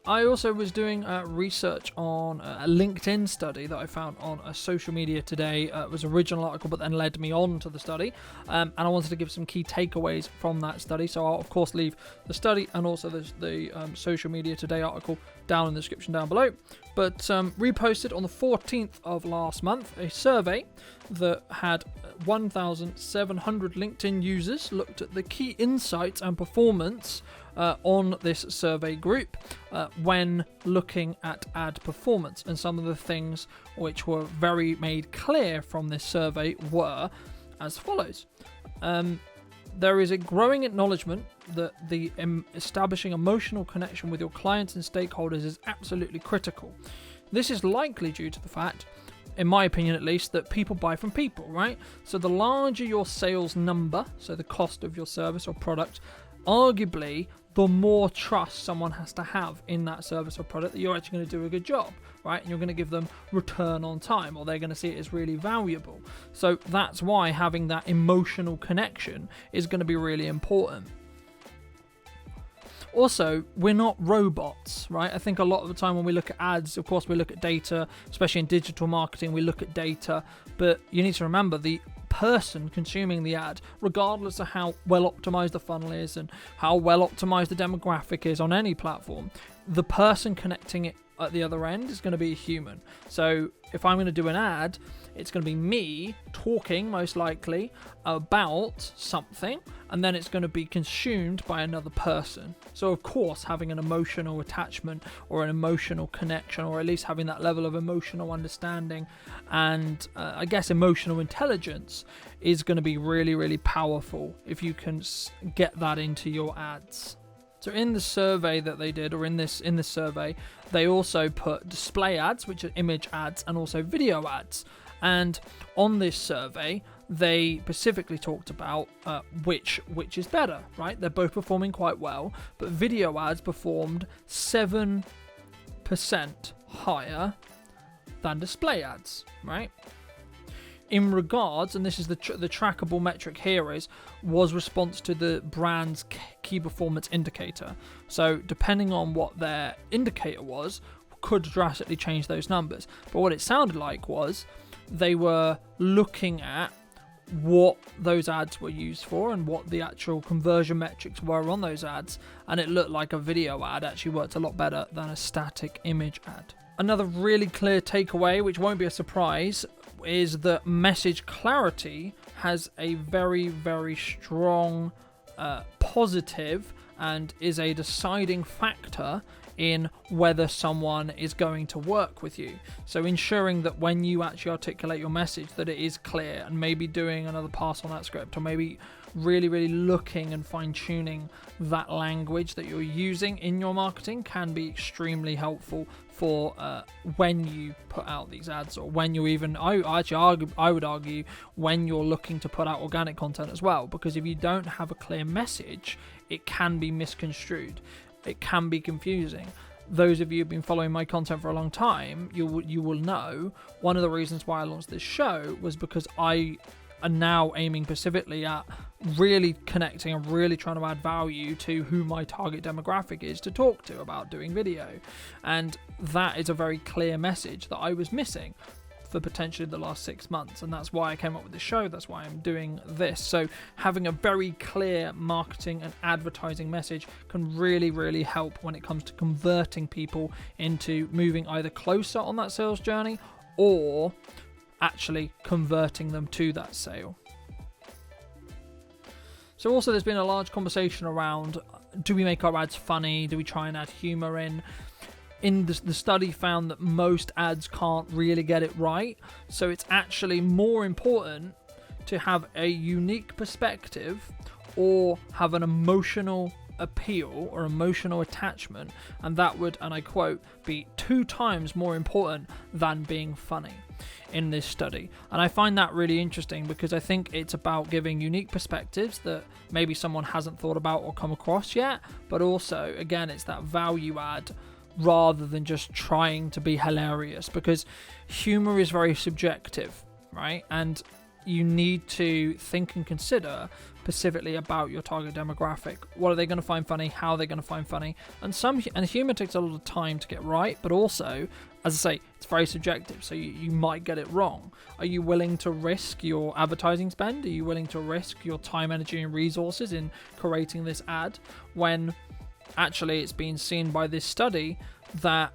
I also was doing research on a LinkedIn study that I found on a Social Media Today. It was an original article, but then led me on to the study. And I wanted to give some key takeaways from that study. So I'll, of course, leave the study and also the Social Media Today article down in the description down below. But reposted on the 14th of last month a survey that had 1,700 LinkedIn users looked at the key insights and performance on this survey group when looking at ad performance. And some of the things which were very made clear from this survey were as follows. There is a growing acknowledgement that the establishing emotional connection with your clients and stakeholders is absolutely critical. This is likely due to the fact, in my opinion at least, that people buy from people, right? So the larger your sales number, so the cost of your service or product, arguably the more trust someone has to have in that service or product that you're actually going to do a good job, right? And you're going to give them return on time, or they're going to see it as really valuable. So that's why having that emotional connection is going to be really important. Also, we're not robots, right? I think a lot of the time when we look at ads, of course, we look at data, especially in digital marketing, we look at data, but you need to remember the person consuming the ad, regardless of how well optimized the funnel is and how well optimized the demographic is on any platform, the person connecting it at the other end is going to be a human. So if I'm going to do an ad, it's going to be me talking most likely about something, and then it's going to be consumed by another person. So of course, having an emotional attachment or an emotional connection, or at least having that level of emotional understanding and I guess emotional intelligence is going to be really, really powerful if you can get that into your ads. So in the survey that they did, or in this survey, they also put display ads, which are image ads, and also video ads. And on this survey, they specifically talked about which is better, right? They're both performing quite well, but video ads performed 7% higher than display ads, right? In regards, and this is the trackable metric here, was response to the brand's key performance indicator. So depending on what their indicator was, could drastically change those numbers. But what it sounded like was they were looking at what those ads were used for and what the actual conversion metrics were on those ads, and it looked like a video ad actually worked a lot better than a static image ad. Another really clear takeaway, which won't be a surprise, is that message clarity has a very, very strong positive and is a deciding factor in whether someone is going to work with you. So ensuring that when you actually articulate your message that it is clear, and maybe doing another pass on that script, or maybe really, really looking and fine-tuning that language that you're using in your marketing can be extremely helpful for when you put out these ads, or when you even, I would argue, when you're looking to put out organic content as well, because if you don't have a clear message, it can be misconstrued. It can be confusing. Those of you who've been following my content for a long time, you will know one of the reasons why I launched this show was because I am now aiming specifically at really connecting and really trying to add value to who my target demographic is to talk to about doing video. And that is a very clear message that I was missing for potentially the last 6 months, and that's why I came up with the show. That's why I'm doing this. So having a very clear marketing and advertising message can really, really help when it comes to converting people into moving either closer on that sales journey or actually converting them to that sale. So also there's been a large conversation around, do we make our ads funny? Do we try and add humor in? The study found that most ads can't really get it right. So it's actually more important to have a unique perspective or have an emotional appeal or emotional attachment. And that would, and I quote, be 2 times more important than being funny in this study. And I find that really interesting because I think it's about giving unique perspectives that maybe someone hasn't thought about or come across yet. But also, again, it's that value add rather than just trying to be hilarious, because humor is very subjective, right? And you need to think and consider specifically about your target demographic. What are they going to find funny? How are they going to find funny? And humor takes a lot of time to get right, but also, as I say, it's very subjective, so you might get it wrong. Are you willing to risk your advertising spend? Are you willing to risk your time, energy, and resources in creating this ad when actually it's been seen by this study that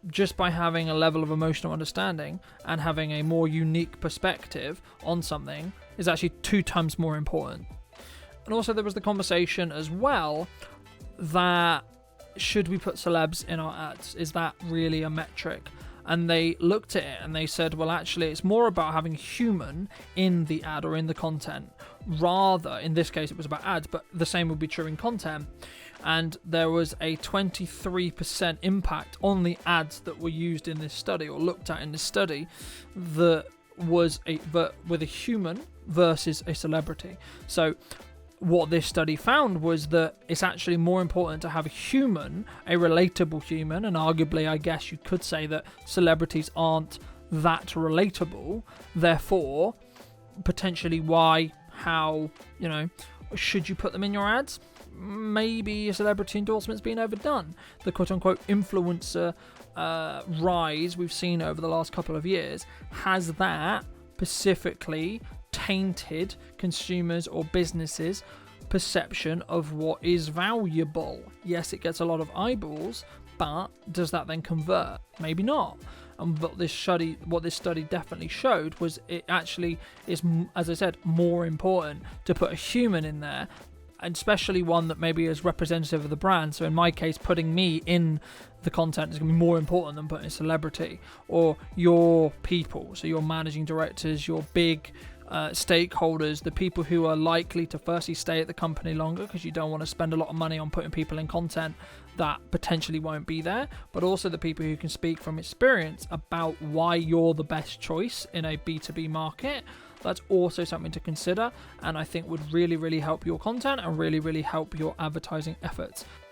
just by having a level of emotional understanding and having a more unique perspective on something is actually 2 times more important? And also there was the conversation as well that should we put celebs in our ads? Is that really a metric? And they looked at it and they said, well, actually, it's more about having human in the ad or in the content. Rather, in this case, it was about ads, but the same would be true in content. And there was a 23% impact on the ads that were used in this study or looked at in this study that was with a human versus a celebrity. So what this study found was that it's actually more important to have a human, a relatable human, and arguably I guess you could say that celebrities aren't that relatable, therefore potentially how, should you put them in your ads? Maybe a celebrity endorsement's been overdone. The quote-unquote influencer rise we've seen over the last couple of years, has that specifically tainted consumers or businesses' perception of what is valuable? Yes, it gets a lot of eyeballs, but does that then convert? Maybe not. And what this study definitely showed was it actually is, as I said, more important to put a human in there, and especially one that maybe is representative of the brand. So in my case, putting me in the content is going to be more important than putting a celebrity or your people. So your managing directors, your big stakeholders, the people who are likely to firstly stay at the company longer, because you don't want to spend a lot of money on putting people in content that potentially won't be there, but also the people who can speak from experience about why you're the best choice in a B2B market. That's also something to consider, and I think would really, really help your content and really, really help your advertising efforts.